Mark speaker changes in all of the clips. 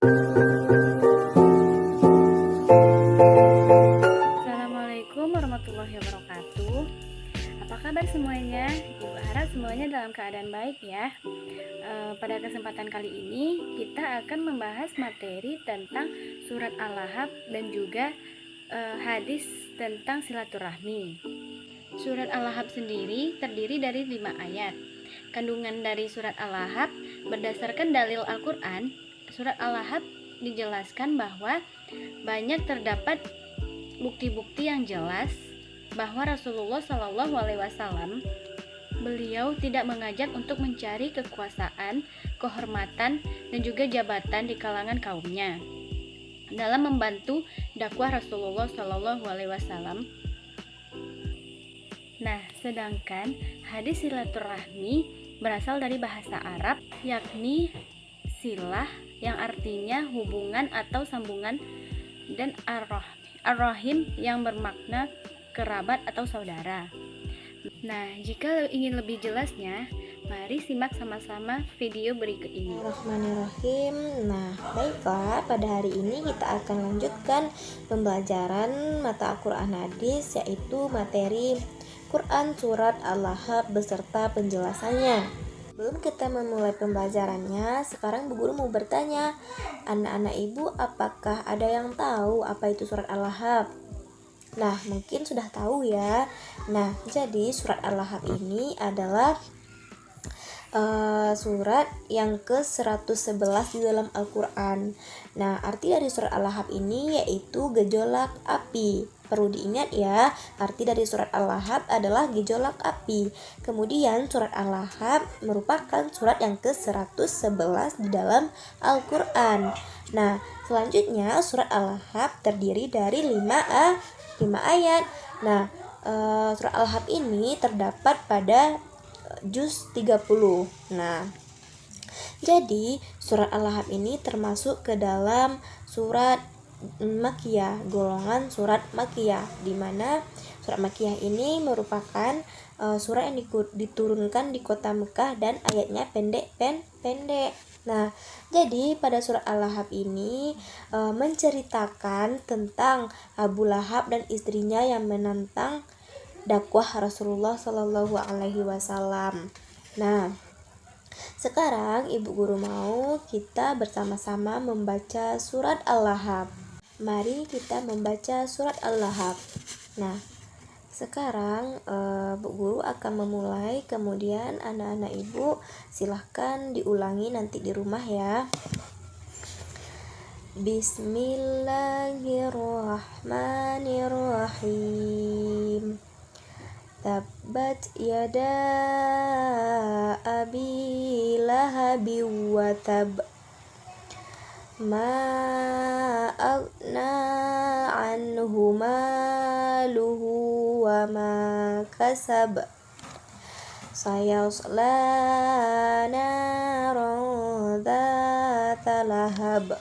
Speaker 1: Assalamualaikum warahmatullahi wabarakatuh. Apa kabar semuanya? Ibu harap semuanya dalam keadaan baik ya. Pada kesempatan kali ini kita akan membahas materi tentang surat Al-Lahab dan juga hadis tentang silaturahmi. Surat Al-Lahab sendiri terdiri dari 5 ayat. Kandungan dari surat Al-Lahab berdasarkan dalil Al-Quran, surat Al-Lahab dijelaskan bahwa banyak terdapat bukti-bukti yang jelas bahwa Rasulullah Shallallahu Alaihi Wasallam beliau tidak mengajak untuk mencari kekuasaan, kehormatan, dan juga jabatan di kalangan kaumnya. Dalam membantu dakwah Rasulullah Shallallahu Alaihi Wasallam. Nah, sedangkan hadis silaturahmi berasal dari bahasa Arab, yakni silah yang artinya hubungan atau sambungan, dan ar-rahim yang bermakna kerabat atau saudara. Nah, jika ingin lebih jelasnya, mari simak sama-sama video berikut ini.
Speaker 2: Bismillahirrahmanirrahim. Nah, baiklah, pada hari ini kita akan lanjutkan pembelajaran mata Al-Quran hadis, yaitu materi Quran Surat Al-Lahab beserta penjelasannya. Sebelum kita memulai pembelajarannya, sekarang Bu Guru mau bertanya, anak-anak ibu apakah ada yang tahu apa itu surat Al-Lahab? Nah, mungkin sudah tahu ya. Nah, jadi surat Al-Lahab ini adalah surat yang ke-111 di dalam Al-Quran. Nah, arti dari surat Al-Lahab ini yaitu gejolak api. Perlu diingat ya, arti dari surat Al-Lahab adalah gejolak api. Kemudian surat Al-Lahab merupakan surat yang ke-111 di dalam Al-Quran. Nah, selanjutnya surat Al-Lahab terdiri dari 5 ayat. Nah, surat Al-Lahab ini terdapat pada juz 30. Nah, jadi surat Al-Lahab ini termasuk ke dalam surat Makkiyah, golongan surat Makkiyah, di mana surat Makkiyah ini merupakan surat yang diturunkan di kota Mekah dan ayatnya pendek. Nah, jadi pada surat Al-Lahab ini menceritakan tentang Abu Lahab dan istrinya yang menentang dakwah Rasulullah Shallallahu Alaihi Wasallam. Nah, sekarang Ibu Guru mau kita bersama-sama membaca surat Al-Lahab. Mari kita membaca surat Al-Lahab. Nah, sekarang Bu Guru akan memulai, kemudian anak-anak Ibu silahkan diulangi nanti di rumah ya. Bismillahirrahmanirrahim. Tabbat yada abi lahabi wa tab, ma aghna anhu maluhu wa ma kasab, sayasla naran dhata lahab,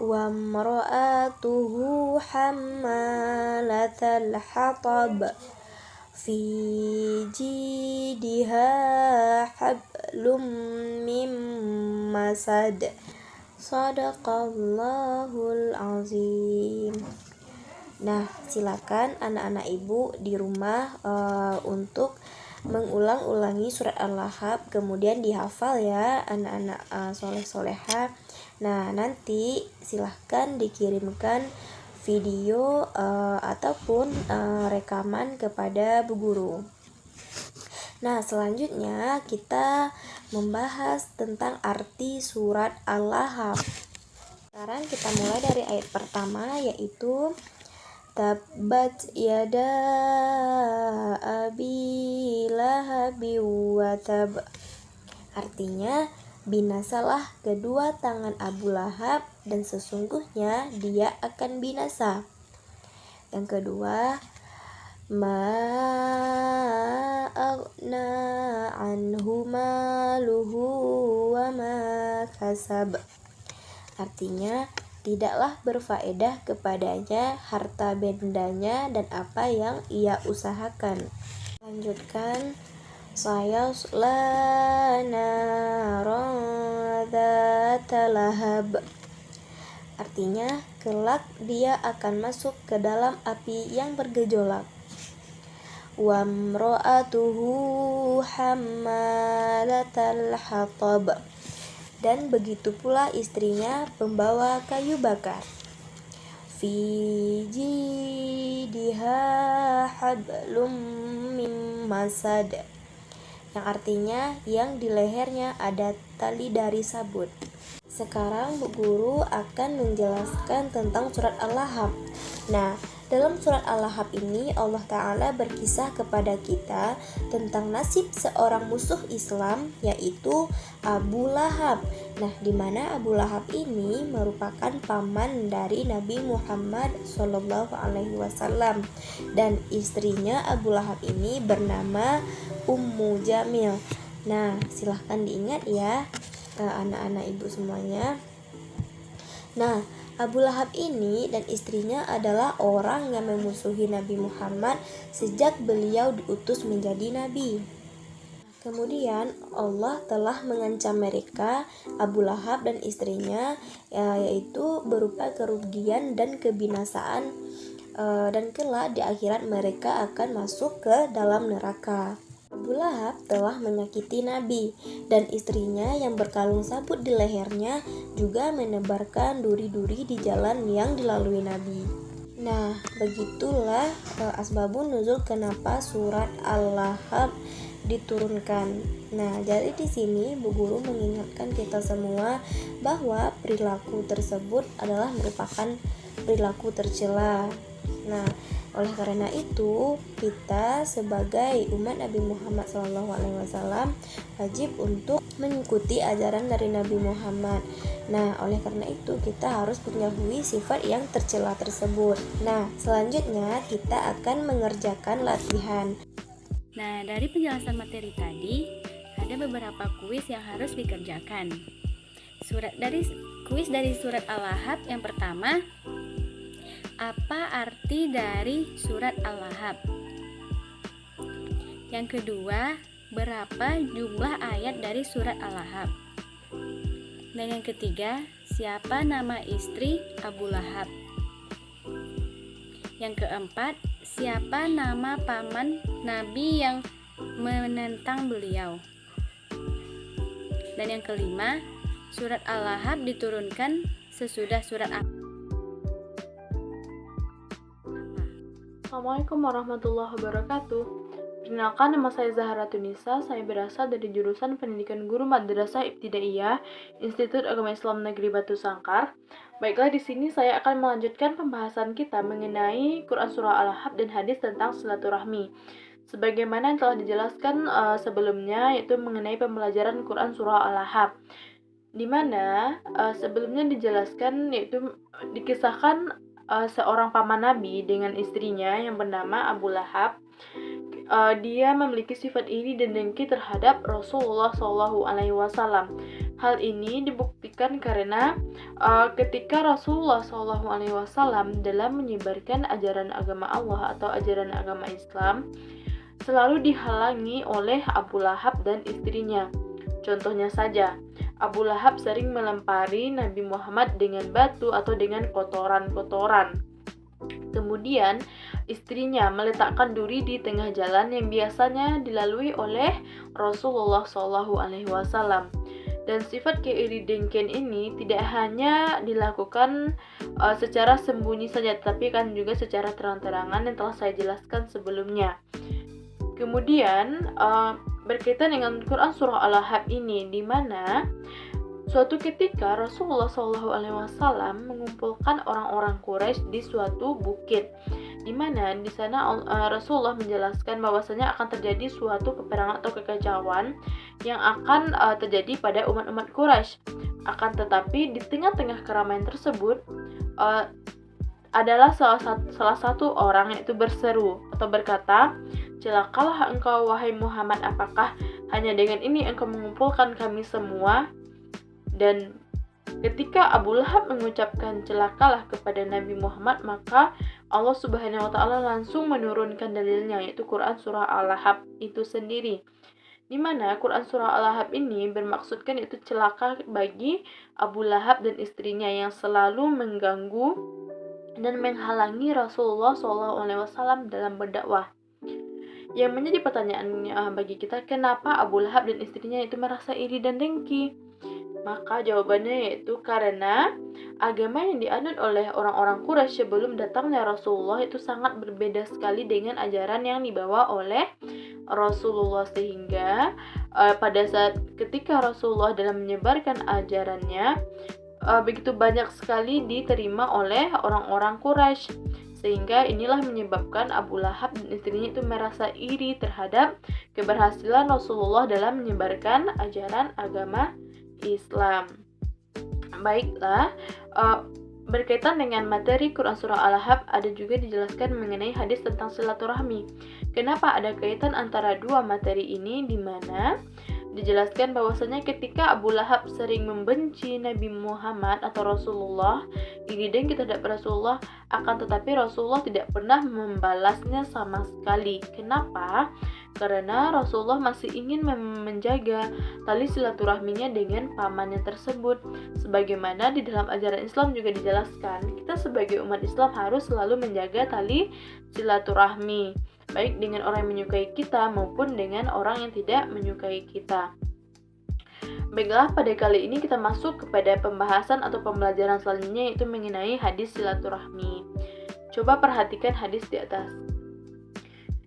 Speaker 2: wa imra'atuhu hammalatal hatab, fi jidiha hablum mim masad. Shadaqallahul azim. Nah, silakan anak-anak ibu di rumah untuk mengulang-ulangi surat Al-Lahab, kemudian dihafal ya anak-anak soleh-soleha. Nah, nanti silahkan dikirimkan video ataupun rekaman kepada Bu Guru. Nah, selanjutnya kita membahas tentang arti surat Al-Lahab. Sekarang kita mulai dari ayat pertama, yaitu Tabbat yada abi lahabi wa tab. Artinya, binasalah kedua tangan Abu Lahab dan sesungguhnya dia akan binasa. Yang kedua, ma aghna anhu maluhu wa ma kasab. Artinya, tidaklah berfaedah kepadanya harta bendanya dan apa yang ia usahakan. Lanjutkan, sayasla naran dzata lahab. Artinya, kelak dia akan masuk ke dalam api yang bergejolak. Wa imra'atuhu hammalatal hatab. Dan begitu pula istrinya pembawa kayu bakar. Fi jidiha hablum min masad. Yang artinya yang di lehernya ada tali dari sabut. Sekarang Bu Guru akan menjelaskan tentang surat Al-Lahab. Nah, dalam surat Al-Lahab ini Allah Ta'ala berkisah kepada kita tentang nasib seorang musuh Islam, yaitu Abu Lahab. Nah, di mana Abu Lahab ini merupakan paman dari Nabi Muhammad SAW, dan istrinya Abu Lahab ini bernama Ummu Jamil. Nah, silahkan diingat ya, anak-anak ibu semuanya. Nah, Abu Lahab ini dan istrinya adalah orang yang memusuhi Nabi Muhammad sejak beliau diutus menjadi nabi. Kemudian Allah telah mengancam mereka, Abu Lahab dan istrinya, yaitu berupa kerugian dan kebinasaan, dan kelak di akhirat mereka akan masuk ke dalam neraka. Abu Lahab telah menyakiti Nabi, dan istrinya yang berkalung sabut di lehernya juga menebarkan duri-duri di jalan yang dilalui Nabi. Nah, begitulah asbabun nuzul kenapa surat Al-Lahab diturunkan. Nah, jadi di sini Bu Guru mengingatkan kita semua bahwa perilaku tersebut adalah merupakan perilaku tercela. Nah, oleh karena itu, kita sebagai umat Nabi Muhammad SAW wajib untuk mengikuti ajaran dari Nabi Muhammad. Nah, oleh karena itu kita harus mengetahui sifat yang tercela tersebut. Nah, selanjutnya kita akan mengerjakan latihan.
Speaker 1: Nah, dari penjelasan materi tadi, ada beberapa kuis yang harus dikerjakan. Kuis dari surat Al-Lahab yang pertama, apa arti dari surat Al-Lahab? Yang kedua, berapa jumlah ayat dari surat Al-Lahab? Dan yang ketiga, siapa nama istri Abu Lahab? Yang keempat, siapa nama paman Nabi yang menentang beliau? Dan yang kelima, surat Al-Lahab diturunkan sesudah surat apa?
Speaker 3: Assalamualaikum warahmatullahi wabarakatuh. Perkenalkan, nama saya Zahra Tunisa. Saya berasal dari jurusan Pendidikan Guru Madrasah Ibtidaiyah Institut Agama Islam Negeri Batu Sangkar. Baiklah, di sini saya akan melanjutkan pembahasan kita mengenai Quran Surah Al-Lahab dan hadis tentang silaturahmi. Sebagaimana yang telah dijelaskan sebelumnya, yaitu mengenai pembelajaran Quran Surah Al-Lahab, di mana sebelumnya dijelaskan, yaitu dikisahkan seorang paman Nabi dengan istrinya yang bernama Abu Lahab. Dia memiliki sifat iri dan dengki terhadap Rasulullah SAW. Hal ini dibuktikan karena ketika Rasulullah SAW dalam menyebarkan ajaran agama Allah atau ajaran agama Islam, selalu dihalangi oleh Abu Lahab dan istrinya. Contohnya saja, Abu Lahab sering melempari Nabi Muhammad dengan batu atau dengan kotoran-kotoran. Kemudian, istrinya meletakkan duri di tengah jalan yang biasanya dilalui oleh Rasulullah SAW. Dan sifat keiri dengkian ini tidak hanya dilakukan secara sembunyi saja, tapi kan juga secara terang-terangan yang telah saya jelaskan sebelumnya. Kemudian, berkaitan dengan Quran Surah Al-Lahab ini, di mana suatu ketika Rasulullah SAW mengumpulkan orang-orang Quraisy di suatu bukit, di mana di sana Rasulullah menjelaskan bahwasanya akan terjadi suatu peperangan atau kekacauan yang akan terjadi pada umat-umat Quraisy. Akan tetapi di tengah-tengah keramaian tersebut adalah salah satu orang, yaitu berseru atau berkata, "Celakalah engkau wahai Muhammad, apakah hanya dengan ini engkau mengumpulkan kami semua?" Dan ketika Abu Lahab mengucapkan celakalah kepada Nabi Muhammad, maka Allah Subhanahu wa taala langsung menurunkan dalilnya, yaitu Quran Surah Al-Lahab itu sendiri. di mana Quran Surah Al-Lahab ini bermaksudkan itu celaka bagi Abu Lahab dan istrinya yang selalu mengganggu dan menghalangi Rasulullah SAW dalam berdakwah. Yang menjadi pertanyaan bagi kita, kenapa Abu Lahab dan istrinya itu merasa iri dan dengki? Maka jawabannya yaitu karena agama yang dianut oleh orang-orang Quraisy sebelum datangnya Rasulullah itu sangat berbeda sekali dengan ajaran yang dibawa oleh Rasulullah, sehingga pada saat ketika Rasulullah dalam menyebarkan ajarannya begitu banyak sekali diterima oleh orang-orang Quraisy, sehingga inilah menyebabkan Abu Lahab dan istrinya itu merasa iri terhadap keberhasilan Rasulullah dalam menyebarkan ajaran agama Islam. Baiklah, berkaitan dengan materi Quran Surah Al-Lahab ada juga dijelaskan mengenai hadis tentang silaturahmi. Kenapa ada kaitan antara dua materi ini, di mana dijelaskan bahwasanya ketika Abu Lahab sering membenci Nabi Muhammad atau Rasulullah, iri dengki terhadap Rasulullah, akan tetapi Rasulullah tidak pernah membalasnya sama sekali. Kenapa? Karena Rasulullah masih ingin menjaga tali silaturahminya dengan pamannya tersebut. Sebagaimana di dalam ajaran Islam juga dijelaskan, kita sebagai umat Islam harus selalu menjaga tali silaturahmi, baik dengan orang yang menyukai kita maupun dengan orang yang tidak menyukai kita. Baiklah, pada kali ini kita masuk kepada pembahasan atau pembelajaran selanjutnya, yaitu mengenai hadis silaturahmi. Coba perhatikan hadis di atas.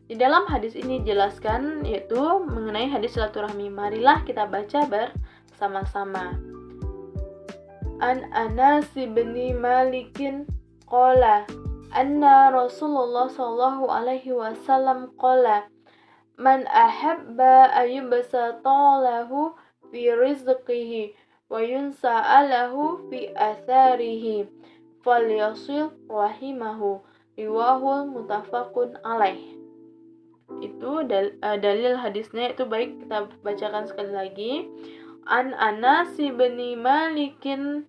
Speaker 3: Di dalam hadis ini dijelaskan yaitu mengenai hadis silaturahmi. Marilah kita baca bersama-sama. An Anas bin Malikin qala anna Rasulullah sallallahu alaihi wasallam qala man ahabba ayyubsata lahu fi rizqihi wa yunsa'alahu fi atharihi falyasil rahimahu riwahul muttafaqun alaih. Itu dalil hadisnya. Itu baik, kita bacakan sekali lagi. An Anas bin Malikin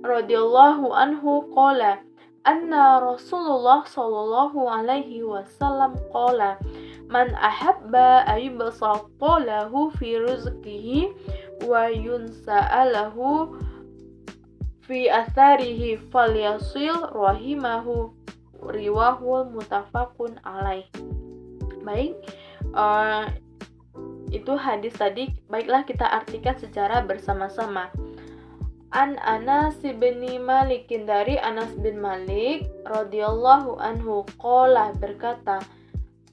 Speaker 3: radhiyallahu anhu qala anna Rasulullah sallallahu alaihi wasallam qala man ahabba ayyubsata lahu fi rizqihi wa yunsa'alahu fi atharihi falyasil rahimahu riwahul muttafaqun alaih. Baik, itu hadis tadi. Baiklah, kita artikan secara bersama-sama. An Anas bin Malik, dari Anas bin Malik radhiyallahu anhu qala, berkata,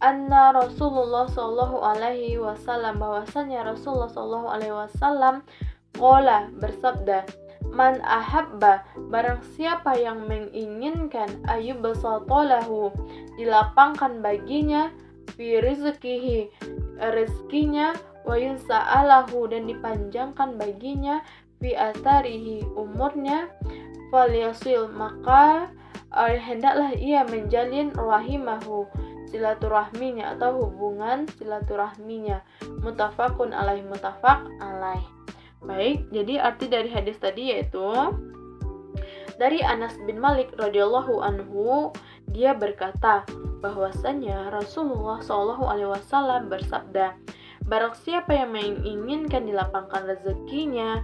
Speaker 3: anna Rasulullah sallallahu alaihi wasallam, bahwasanya Rasulullah sallallahu alaihi wasallam qala, bersabda, man ahabba, barang siapa yang menginginkan, ayyubsatalahu, dilapangkan baginya, fi rizqihi, rezekinya, wa yunsa'alahu, dan dipanjangkan baginya, fi atharihi, umurnya, falyasil, maka hendaklah ia menjalin rahimahu, silaturahminya atau hubungan silaturahminya. Muttafaqun alaih, muttafaq alaih. Baik, jadi arti dari hadis tadi yaitu dari Anas bin Malik radhiyallahu anhu, dia berkata bahwasanya Rasulullah SAW bersabda, barang siapa yang menginginkan dilapangkan rezekinya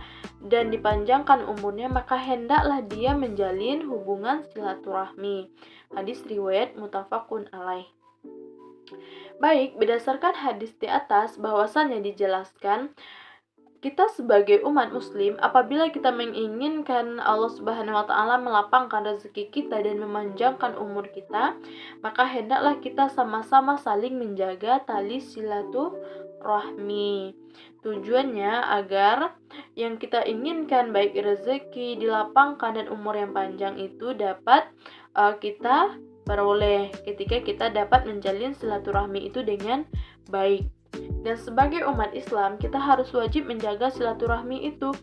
Speaker 3: dan dipanjangkan umurnya, maka hendaklah dia menjalin hubungan silaturahmi. Hadis riwayat muttafaqun alaih. Baik, berdasarkan hadis di atas bahwasannya dijelaskan, kita sebagai umat muslim, apabila kita menginginkan Allah Subhanahu wa taala melapangkan rezeki kita dan memanjangkan umur kita, maka hendaklah kita sama-sama saling menjaga tali silaturahmi. Tujuannya agar yang kita inginkan, baik rezeki dilapangkan dan umur yang panjang, itu dapat kita peroleh ketika kita dapat menjalin silaturahmi itu dengan baik. Dan sebagai umat Islam, kita harus wajib menjaga silaturahmi itu,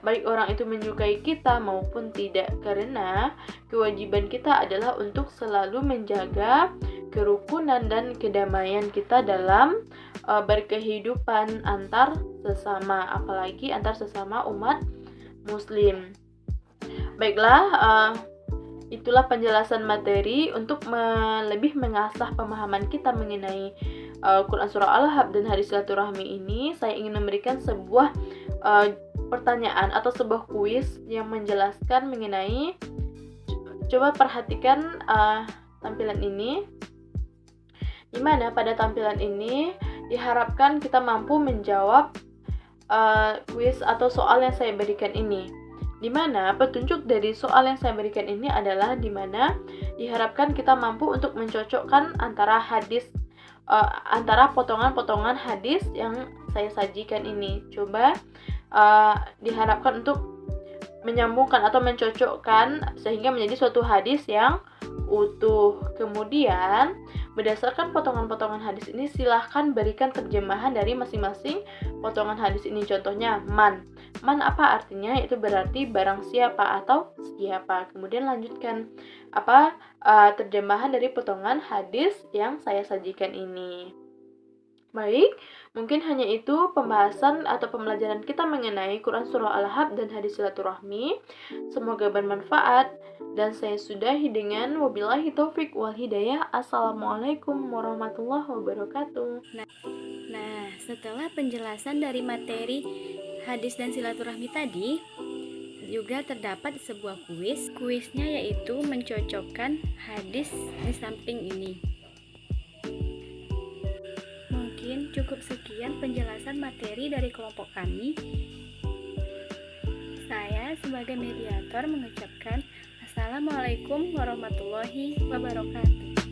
Speaker 3: baik orang itu menyukai kita maupun tidak, karena kewajiban kita adalah untuk selalu menjaga kerukunan dan kedamaian kita dalam berkehidupan antar sesama, apalagi antar sesama umat muslim. Baiklah, itulah penjelasan materi untuk lebih mengasah pemahaman kita mengenai Quran Surah Al-Lahab dan hadis silaturahmi ini, saya ingin memberikan sebuah pertanyaan atau sebuah kuis yang menjelaskan mengenai. Coba perhatikan tampilan ini, di mana pada tampilan ini diharapkan kita mampu menjawab kuis atau soal yang saya berikan ini. Di mana petunjuk dari soal yang saya berikan ini adalah di mana diharapkan kita mampu untuk mencocokkan antara antara potongan-potongan hadis yang saya sajikan ini. Coba diharapkan untuk menyambungkan atau mencocokkan sehingga menjadi suatu hadis yang utuh. Kemudian berdasarkan potongan-potongan hadis ini, silahkan berikan terjemahan dari masing-masing potongan hadis ini. Contohnya man apa artinya? Itu berarti barang siapa atau siapa. Kemudian lanjutkan terjemahan dari potongan hadis yang saya sajikan ini. Baik, mungkin hanya itu pembahasan atau pembelajaran kita mengenai Quran Surah Al-Lahab dan hadis silaturahmi. Semoga bermanfaat dan saya sudahi dengan wabillahi taufik wal hidayah. Assalamualaikum warahmatullahi wabarakatuh.
Speaker 1: Nah, setelah penjelasan dari materi hadis dan silaturahmi tadi, juga terdapat sebuah kuis. Kuisnya yaitu mencocokkan hadis di samping ini. Mungkin cukup sekian penjelasan materi dari kelompok kami. Saya sebagai mediator mengucapkan Assalamualaikum warahmatullahi wabarakatuh.